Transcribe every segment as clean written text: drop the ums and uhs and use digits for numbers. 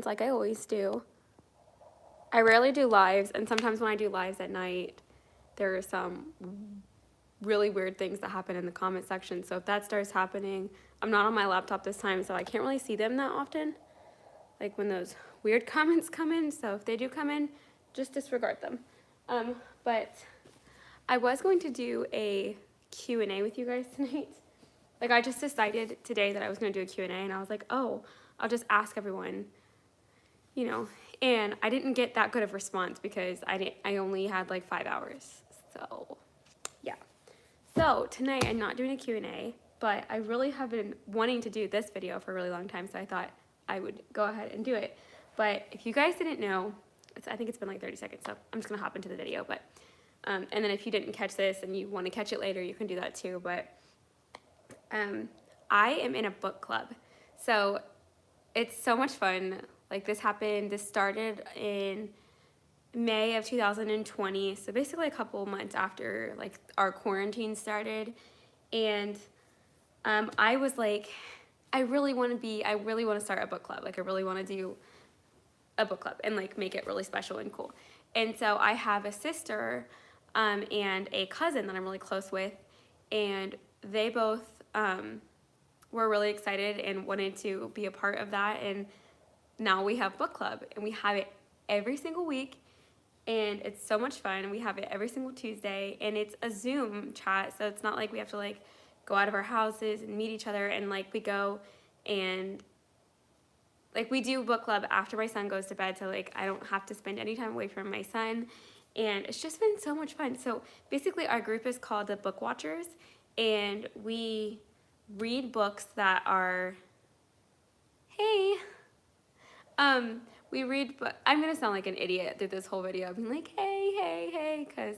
like I always do. I rarely do lives, and sometimes when I do lives at night, there are some really weird things that happen in the comment section. So if that starts happening, I'm not on my laptop this time, so I can't really see them that often, like when those weird comments come in. So if they do come in, just disregard them. But I was going to do a Q&A with you guys tonight. Like, I just decided today that I was going to do a Q&A, and I was like, oh, I'll just ask everyone, you know. And I didn't get that good of response because I only had like 5 hours. So yeah. So tonight I'm not doing a Q&A, but I really have been wanting to do this video for a really long time, so I thought I would go ahead and do it. But if you guys didn't know, I think it's been like 30 seconds, so I'm just gonna hop into the video. But and then if you didn't catch this and you want to catch it later, you can do that too. But I am in a book club, so it's so much fun. Like, this started in May of 2020, so basically a couple months after like our quarantine started. And I was like, I really want to start a book club. Like, I really want to do a book club and like make it really special and cool. And so I have a sister and a cousin that I'm really close with, and they both were really excited and wanted to be a part of that. And now we have book club, and we have it every single week, and it's so much fun. We have it every single Tuesday, and it's a Zoom chat, so it's not like we have to like go out of our houses and meet each other. And like, we go and like, we do book club after my son goes to bed, so like I don't have to spend any time away from my son, and it's just been so much fun. So basically our group is called the Book Watchers, and we read books that are, hey, we read, but I'm gonna sound like an idiot through this whole video. I'm like, hey, because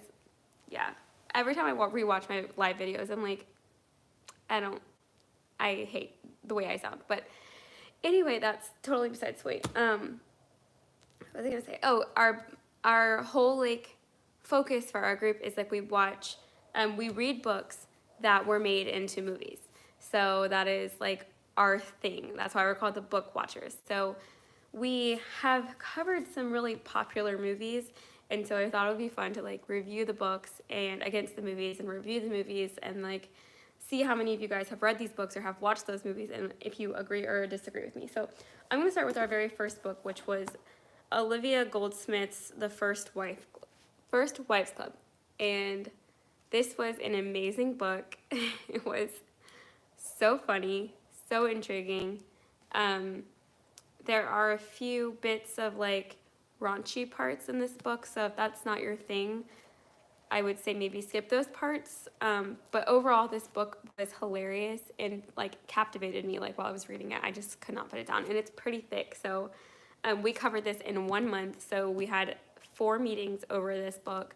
yeah, every time I rewatch my live videos, I'm like, I hate the way I sound. But anyway, that's totally besides the point. What was I gonna say? Oh, our whole like focus for our group is like, we read books that were made into movies. So that is like our thing. That's why we're called the Book Watchers. So we have covered some really popular movies, and so I thought it would be fun to like review the books and against the movies, and review the movies, and like see how many of you guys have read these books or have watched those movies, and if you agree or disagree with me. So I'm going to start with our very first book, which was Olivia Goldsmith's The First Wives Club. And this was an amazing book. It was so funny, so intriguing. There are a few bits of like raunchy parts in this book, so if that's not your thing, I would say maybe skip those parts. But overall, this book was hilarious and like captivated me. Like, while I was reading it, I just could not put it down. And it's pretty thick, so we covered this in 1 month. So we had 4 meetings over this book.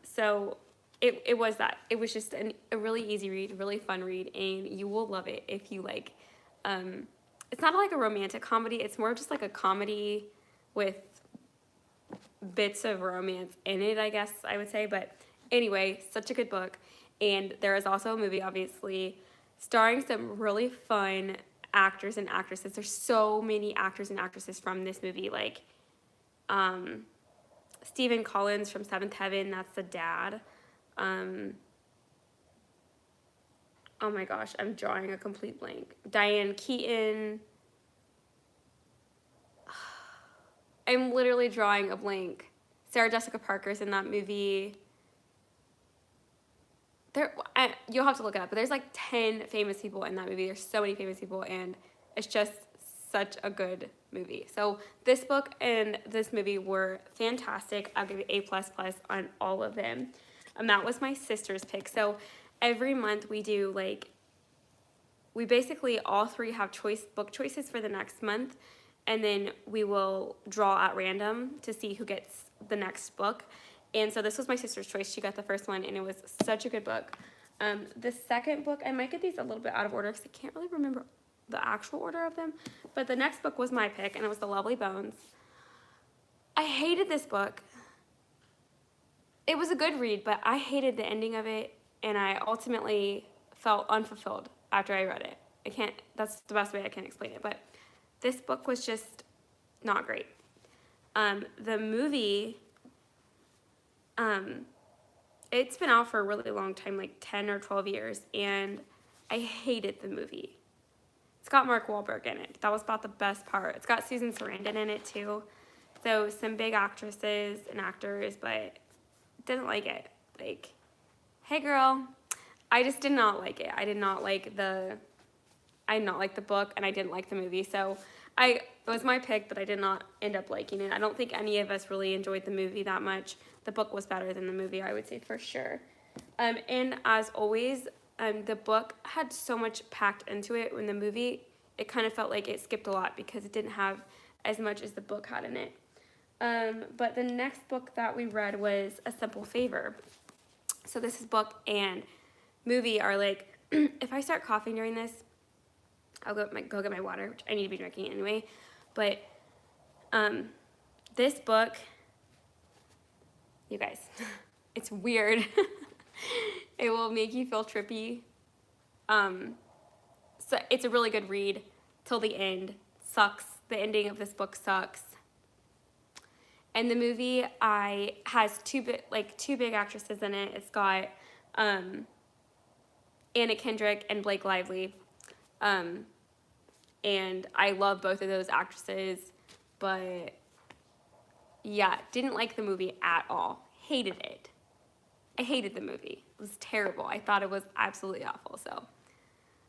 So it was that. It was just a really easy read, really fun read, and you will love it if you like. It's not like a romantic comedy. It's more just like a comedy with bits of romance in it, I guess I would say. But anyway, such a good book. And there is also a movie, obviously, starring some really fun actors and actresses. There's so many actors and actresses from this movie, like Stephen Collins from Seventh Heaven, that's the dad. Oh my gosh, I'm drawing a complete blank. Diane Keaton. I'm literally drawing a blank. Sarah Jessica Parker's in that movie. You'll have to look it up, but there's like 10 famous people in that movie. There's so many famous people, and it's just such a good movie. So this book and this movie were fantastic. I'll give it A++ on all of them. And that was my sister's pick. So every month we do like, we basically all 3 have book choices for the next month, and then we will draw at random to see who gets the next book. And so this was my sister's choice. She got the first one, and it was such a good book. The second book, I might get these a little bit out of order because I can't really remember the actual order of them, but the next book was my pick, and it was The Lovely Bones. I hated this book. It was a good read, but I hated the ending of it, and I ultimately felt unfulfilled after I read it. That's the best way I can explain it. But this book was just not great. The movie, it's been out for a really long time, like 10 or 12 years, and I hated the movie. It's got Mark Wahlberg in it. That was about the best part. It's got Susan Sarandon in it too. So some big actresses and actors, but didn't like it. Like, hey girl, I just did not like it. I did not like the book, and I didn't like the movie. So it was my pick, but I did not end up liking it. I don't think any of us really enjoyed the movie that much. The book was better than the movie, I would say, for sure. And as always, the book had so much packed into it. In the movie, it kind of felt like it skipped a lot because it didn't have as much as the book had in it. But the next book that we read was A Simple Favor. So this book and movie are like, if I start coughing during this, I'll go get my water, which I need to be drinking anyway. But this book, you guys, it's weird. It will make you feel trippy. So it's a really good read till the end. Sucks. The ending of this book sucks. And the movie has two big actresses in it. It's got Anna Kendrick and Blake Lively. And I love both of those actresses, but yeah, didn't like the movie at all. Hated it. I hated the movie. It was terrible. I thought it was absolutely awful. So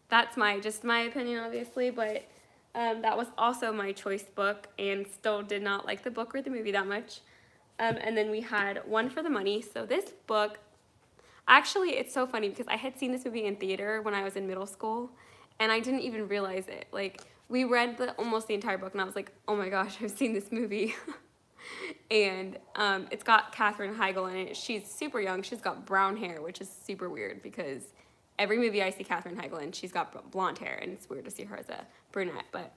that's just my opinion, obviously, but that was also my choice book, and still did not like the book or the movie that much. And then we had One for the Money. So this book, actually, it's so funny because I had seen this movie in theater when I was in middle school, and I didn't even realize it. Like, we read almost the entire book, and I was like, oh my gosh, I've seen this movie. And it's got Katherine Heigl in it. She's super young. She's got brown hair, which is super weird because every movie I see Katherine Heigl in, she's got blonde hair, and it's weird to see her as a brunette. But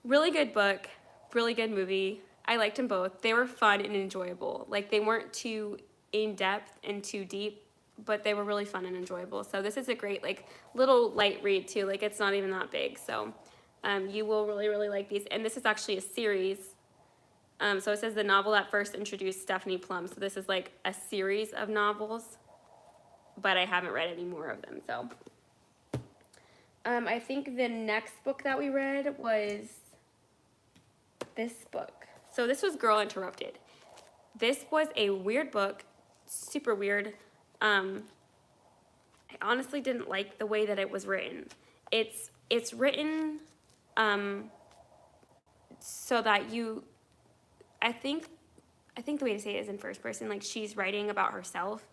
really good book, really good movie. I liked them both. They were fun and enjoyable. Like, they weren't too in-depth and too deep, but they were really fun and enjoyable. So this is a great, like, little light read too. Like, it's not even that big. So you will really, really like these. And this is actually a series. So it says the novel that first introduced Stephanie Plum. So this is like a series of novels, but I haven't read any more of them. So I think the next book that we read was this book. So this was Girl Interrupted. This was a weird book, super weird. I honestly didn't like the way that it was written. It's written so that you, I think the way to say it is in first person, like she's writing about herself.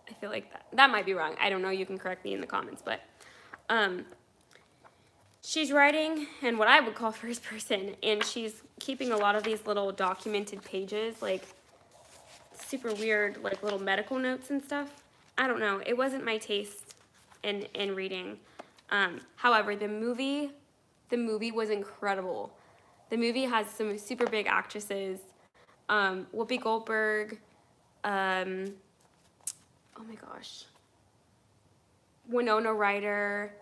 I feel like that might be wrong. I don't know. You can correct me in the comments, but she's writing in what I would call first person, and she's keeping a lot of these little documented pages, like super weird, like little medical notes and stuff. I don't know. It wasn't my taste in reading. However, the movie was incredible. The movie has some super big actresses. Whoopi Goldberg. Oh my gosh. Winona Ryder,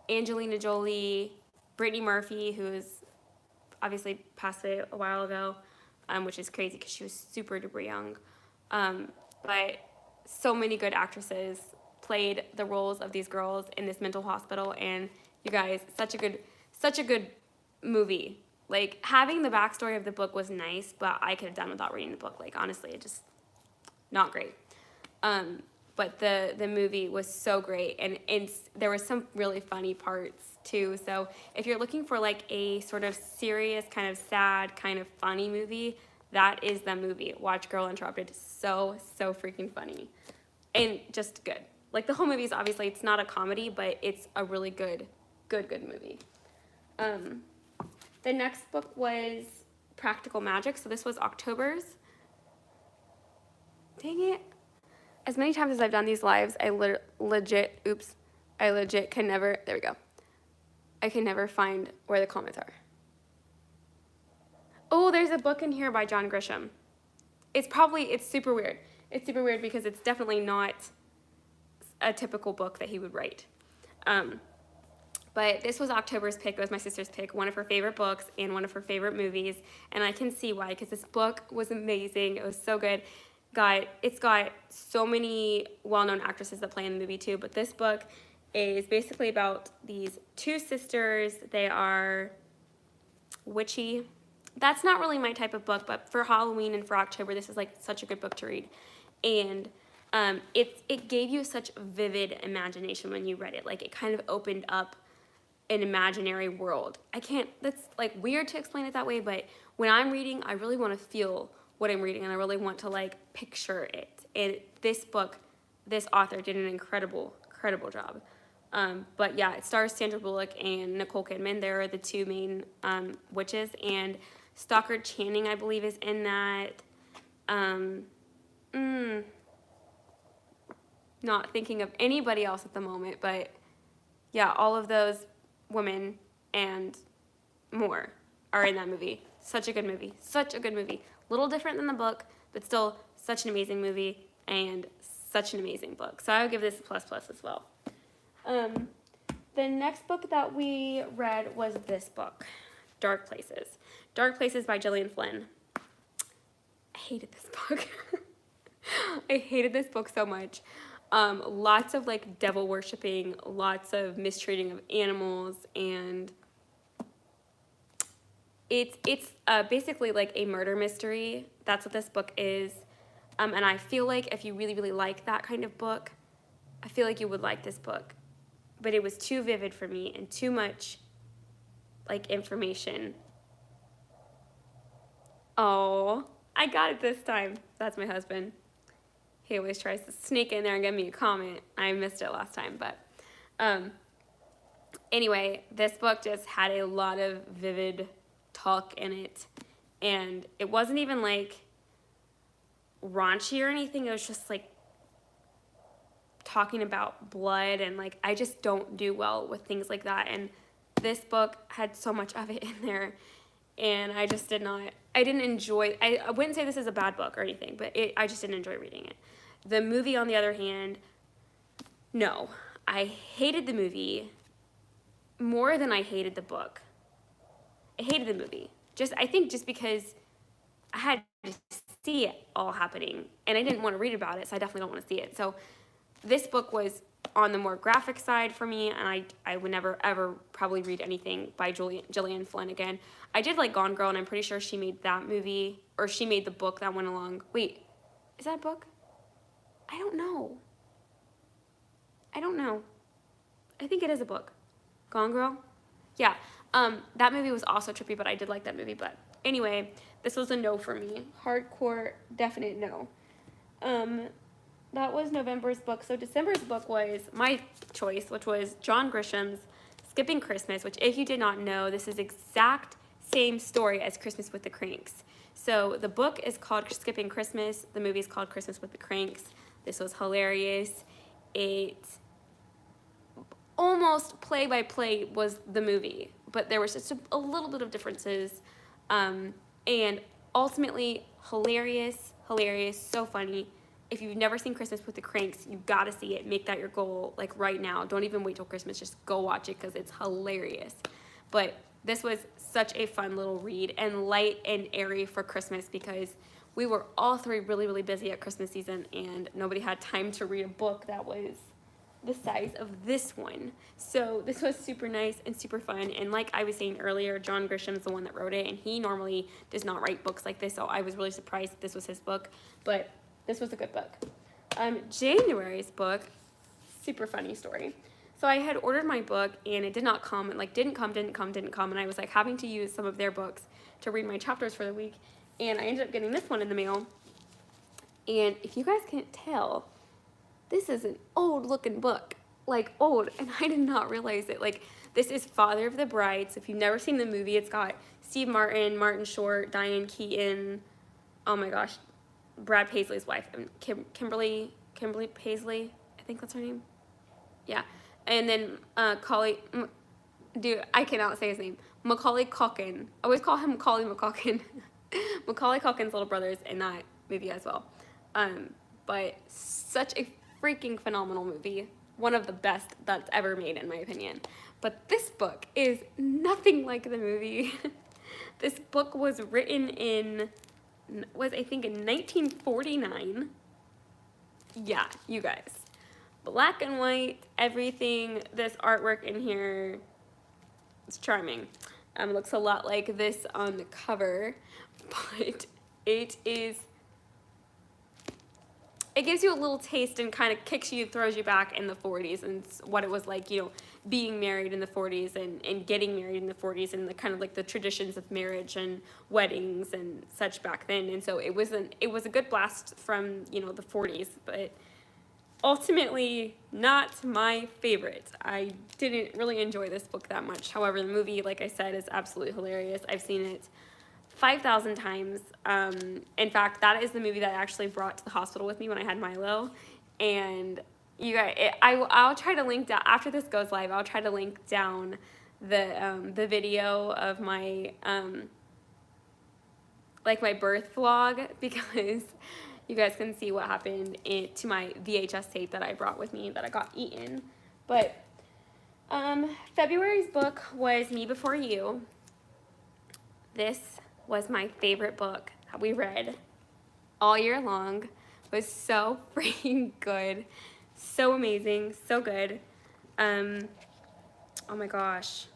Angelina Jolie, Brittany Murphy, who is obviously passed away a while ago, which is crazy because she was super duper young. But so many good actresses played the roles of these girls in this mental hospital, and you guys, such a good movie. Like, having the backstory of the book was nice, but I could have done without reading the book. Like, honestly, it just not great. But the movie was so great, and there were some really funny parts too. So if you're looking for like a sort of serious, kind of sad, kind of funny movie, that is the movie. Watch Girl Interrupted. So freaking funny, and just good. Like, the whole movie is obviously, it's not a comedy, but it's a really good movie. The next book was Practical Magic. So this was October's. Dang it. As many times as I've done these lives, I legit can never, there we go. I can never find where the comments are. Oh, there's a book in here by John Grisham. It's super weird. It's super weird because it's definitely not a typical book that he would write. But this was October's pick. It was my sister's pick, one of her favorite books and one of her favorite movies. And I can see why, because this book was amazing. It was so good. It's got so many well-known actresses that play in the movie too. But this book is basically about these two sisters. They are witchy. That's not really my type of book, but for Halloween and for October, this is like such a good book to read. And it gave you such vivid imagination when you read it. Like, it kind of opened up an imaginary world. That's like weird to explain it that way, but when I'm reading, I really want to feel what I'm reading, and I really want to like picture it. And this book, this author did an incredible job. But yeah, it stars Sandra Bullock and Nicole Kidman. They're the two main witches, and Stockard Channing, I believe, is in that. Not thinking of anybody else at the moment, but yeah, all of those women and more are in that movie. Such a good movie. Such a good movie. A little different than the book, but still such an amazing movie and such an amazing book. So I would give this a plus as well. The next book that we read was this book, Dark Places. Dark Places by Gillian Flynn. I hated this book. I hated this book so much. Lots of like devil worshipping, lots of mistreating of animals, and it's basically like a murder mystery. That's what this book is. And I feel like if you really, really like that kind of book, I feel like you would like this book. But it was too vivid for me and too much like information. Oh, I got it this time. That's my husband. He always tries to sneak in there and give me a comment. I missed it last time, but anyway, this book just had a lot of vivid talk in it, and it wasn't even like raunchy or anything. It was just like talking about blood, and like I just don't do well with things like that, and this book had so much of it in there, and I didn't enjoy. I wouldn't say this is a bad book or anything, but I just didn't enjoy reading it. The movie, on the other hand, no, I hated the movie more than I hated the book. I hated the movie. I think just because I had to see it all happening, and I didn't want to read about it, so I definitely don't want to see it. So this book was on the more graphic side for me, and I would never, ever probably read anything by Gillian Flynn again. I did like Gone Girl, and I'm pretty sure she made that movie, or she made the book that went along. Wait, is that a book? I don't know. I think it is a book. Gone Girl? Yeah. That movie was also trippy, but I did like that movie. But anyway, this was a no for me. Hardcore, definite no. That was November's book. So December's book was my choice, which was John Grisham's Skipping Christmas, which, if you did not know, this is exact same story as Christmas with the Cranks. So the book is called Skipping Christmas. The movie is called Christmas with the Cranks. This was hilarious. It almost play-by-play was the movie, but there was just a little bit of differences. And ultimately, hilarious, so funny. If you've never seen Christmas with the Cranks, you gotta see it. Make that your goal, like right now. Don't even wait till Christmas. Just go watch it because it's hilarious. But this was such a fun little read, and light and airy for Christmas, because we were all three really, really busy at Christmas season, and nobody had time to read a book that was the size of this one. So this was super nice and super fun. And like I was saying earlier, John Grisham's the one that wrote it, and he normally does not write books like this, so I was really surprised that this was his book. But this was a good book. January's book, super funny story. So I had ordered my book, and it did not come, and like didn't come, and I was like having to use some of their books to read my chapters for the week, and I ended up getting this one in the mail. And if you guys can't tell, this is an old looking book, like old, and I did not realize it. Like, this is Father of the Bride. So if you've never seen the movie, it's got Steve Martin, Martin Short, Diane Keaton, oh my gosh, Brad Paisley's wife, Kimberly Paisley, I think that's her name. Yeah, and then I cannot say his name. Macaulay Culkin. I always call him Macaulay McCulkin. Macaulay Culkin's little brother's in that movie as well. But such a freaking phenomenal movie. One of the best that's ever made, in my opinion. But this book is nothing like the movie. This book was written I think in 1949. Yeah, you guys. Black and white, everything. This artwork in here, it's charming. Looks a lot like this on the cover, but it gives you a little taste and kind of throws you back in the 40s and what it was like, being married in the 40s and getting married in the 40s and the kind of like the traditions of marriage and weddings and such back then. And so it was a good blast from, the 40s, but ultimately not my favorite. I didn't really enjoy this book that much. However, the movie, like I said, is absolutely hilarious. I've seen it 5,000 times. In fact, that is the movie that I actually brought to the hospital with me when I had Milo. And you guys, I'll try to link down, after this goes live, I'll try to link down the video of my, my birth vlog, because you guys can see what happened to my VHS tape that I brought with me that I got eaten. But February's book was Me Before You. This was my favorite book that we read all year long. It was so freaking good, so amazing, so good. Oh my gosh,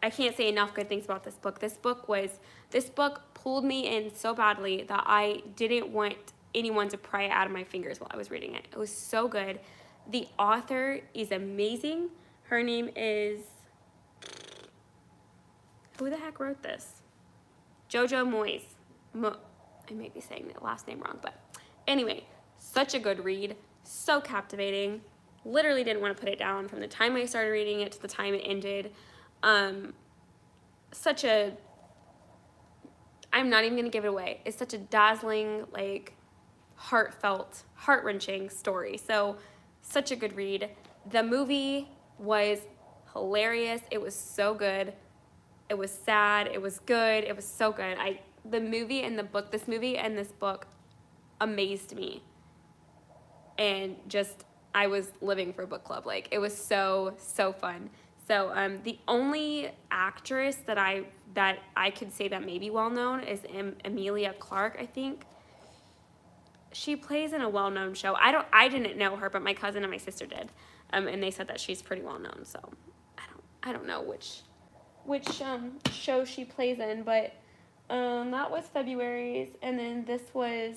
I can't say enough good things about this book. This book pulled me in so badly that I didn't want anyone to pry it out of my fingers while I was reading it. It was so good. The author is amazing. Her name is, who the heck wrote this? Jojo Moyes. I may be saying the last name wrong, but anyway, such a good read, so captivating. Literally didn't want to put it down from the time I started reading it to the time it ended. I'm not even gonna give it away. It's such a dazzling, heartfelt, heart-wrenching story. So, such a good read. The movie was hilarious. It was so good. It was sad. It was good. It was so good. This movie and this book amazed me. And just, I was living for book club. It was so, so fun. So the only actress that I could say that may be well known is Emilia Clarke, I think. She plays in a well-known show. I didn't know her, but my cousin and my sister did. And they said that she's pretty well known. So I don't know which show she plays in, but that was February's, and then this was,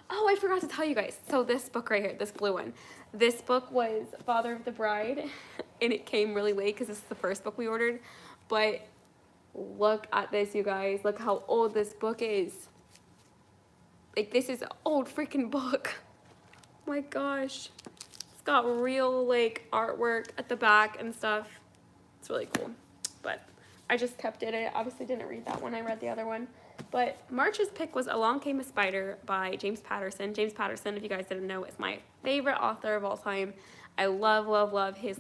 oh, I forgot to tell you guys. So this book right here, this blue one, this book was Father of the Bride, and it came really late because this is the first book we ordered, but look at this, you guys. Look how old this book is. This is an old freaking book. Oh my gosh. It's got real, artwork at the back and stuff. It's really cool, but I just kept it. I obviously didn't read that one. I read the other one. But March's pick was Along Came a Spider by James Patterson. James Patterson, if you guys didn't know, is my favorite author of all time. I love, love, love his,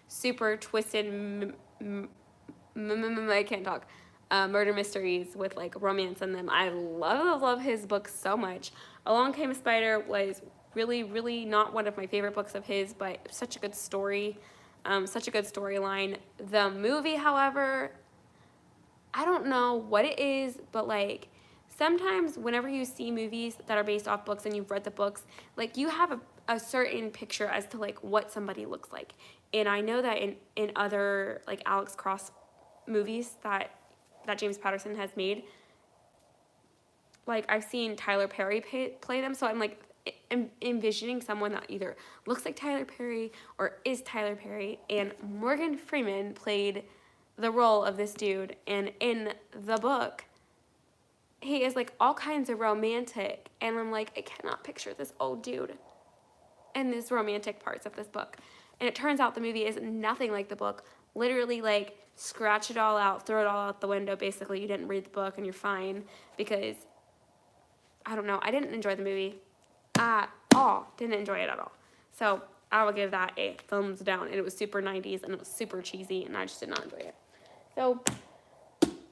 super twisted, I can't talk, murder mysteries with, romance in them. I love, love, love his books so much. Along Came a Spider was really, really not one of my favorite books of his, but such a good story. Such a good storyline. The movie, however, I don't know what it is, but sometimes whenever you see movies that are based off books and you've read the books, you have a certain picture as to what somebody looks like. And I know that in other Alex Cross movies that James Patterson has made, I've seen Tyler Perry play them, so I'm envisioning someone that either looks like Tyler Perry or is Tyler Perry, and Morgan Freeman played the role of this dude, and in the book, he is all kinds of romantic, and I'm I cannot picture this old dude in these romantic parts of this book. And it turns out the movie is nothing like the book. Literally, scratch it all out, throw it all out the window. Basically, you didn't read the book and you're fine, because I don't know, I didn't enjoy the movie at all. Didn't enjoy it at all. So I will give that a thumbs down. And it was super 90s and it was super cheesy, and I just did not enjoy it. So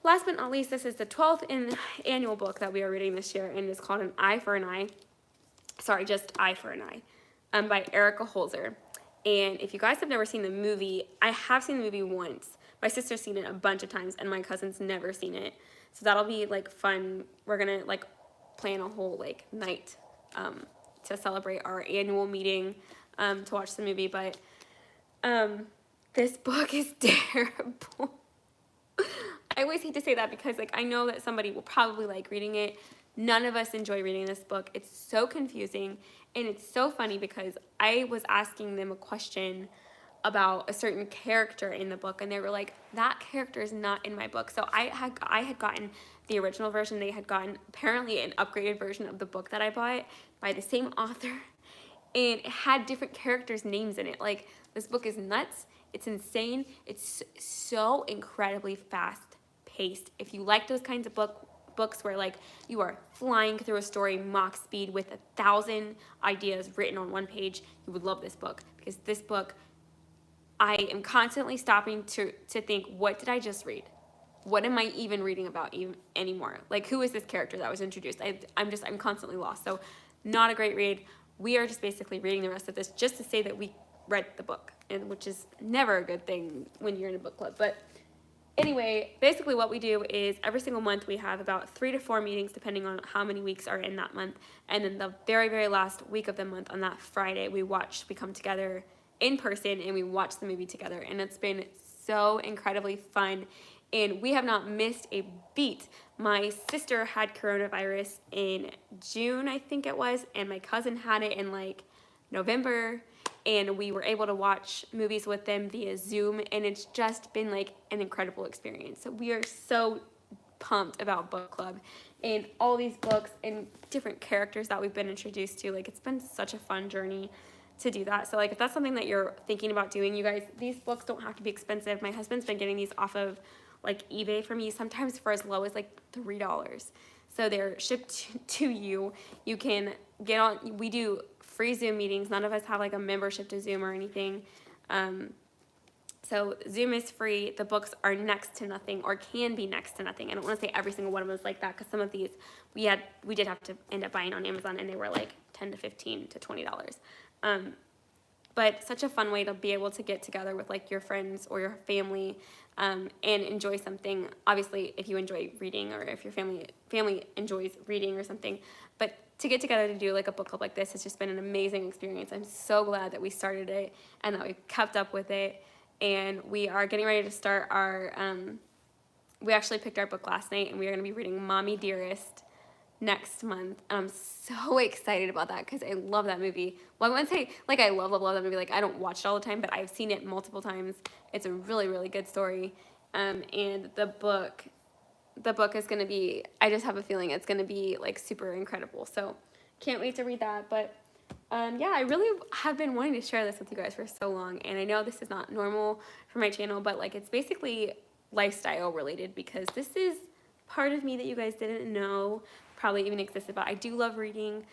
last but not least, this is the 12th annual book that we are reading this year, and it's called An Eye for an Eye. Sorry, just Eye for an Eye, by Erica Holzer. And if you guys have never seen the movie, I have seen the movie once, My sister's seen it a bunch of times, and my cousin's never seen it. So that'll be like fun. We're gonna like plan a whole like night to celebrate our annual meeting to watch the movie. But this book is terrible. I always hate to say that because like I know that somebody will probably like reading it. None of us enjoy reading this book. It's so confusing, and it's so funny because I was asking them a question about a certain character in the book, and they were like, that character is not in my book. So I had gotten the original version. They had gotten apparently an upgraded version of the book that I bought by the same author, and it had different characters' names in it. Like, this book is nuts. It's insane. It's so incredibly fast paced. If you like those kinds of books where like you are flying through a story Mach speed with 1,000 ideas written on one page, you would love this book, because this book, I am constantly stopping to think, what did I just read? What am I even reading about even anymore? Like, who is this character that was introduced? I'm constantly lost. So not a great read. We are just basically reading the rest of this just to say that we read the book, and which is never a good thing when you're in a book club. But anyway, basically what we do is every single month we have about 3 to 4 meetings depending on how many weeks are in that month. And then the very, very last week of the month, on that Friday, we come together in person and we watch the movie together. And it's been so incredibly fun. And we have not missed a beat. My sister had coronavirus in June, I think it was, and my cousin had it in like November. And we were able to watch movies with them via Zoom, and it's just been like an incredible experience. So we are so pumped about book club and all these books and different characters that we've been introduced to. Like, it's been such a fun journey to do that. So like, if that's something that you're thinking about doing, you guys, these books don't have to be expensive. My husband's been getting these off of like eBay for me, sometimes for as low as like $3. So they're shipped to you. You can get on, we do free Zoom meetings. None of us have like a membership to Zoom or anything. So Zoom is free. The books are next to nothing, or can be next to nothing. I don't want to say every single one of them is like that, because some of these we did have to end up buying on Amazon, and they were like $10 to $15 to $20. But such a fun way to be able to get together with like your friends or your family and enjoy something. Obviously, if you enjoy reading, or if your family enjoys reading or something. But to get together to do like a book club like this has just been an amazing experience. I'm so glad that we started it and that we kept up with it. And we are getting ready to start our, we actually picked our book last night, and we are going to be reading Mommy Dearest next month. I'm so excited about that because I love that movie. Well, I wouldn't say like I love that movie. Like, I don't watch it all the time, but I've seen it multiple times. It's a really, really good story. And the book is going to be, I just have a feeling it's going to be like super incredible. So can't wait to read that. But yeah, I really have been wanting to share this with you guys for so long. And I know this is not normal for my channel, but like, it's basically lifestyle related, because this is part of me that you guys didn't know probably even existed. But I do love reading.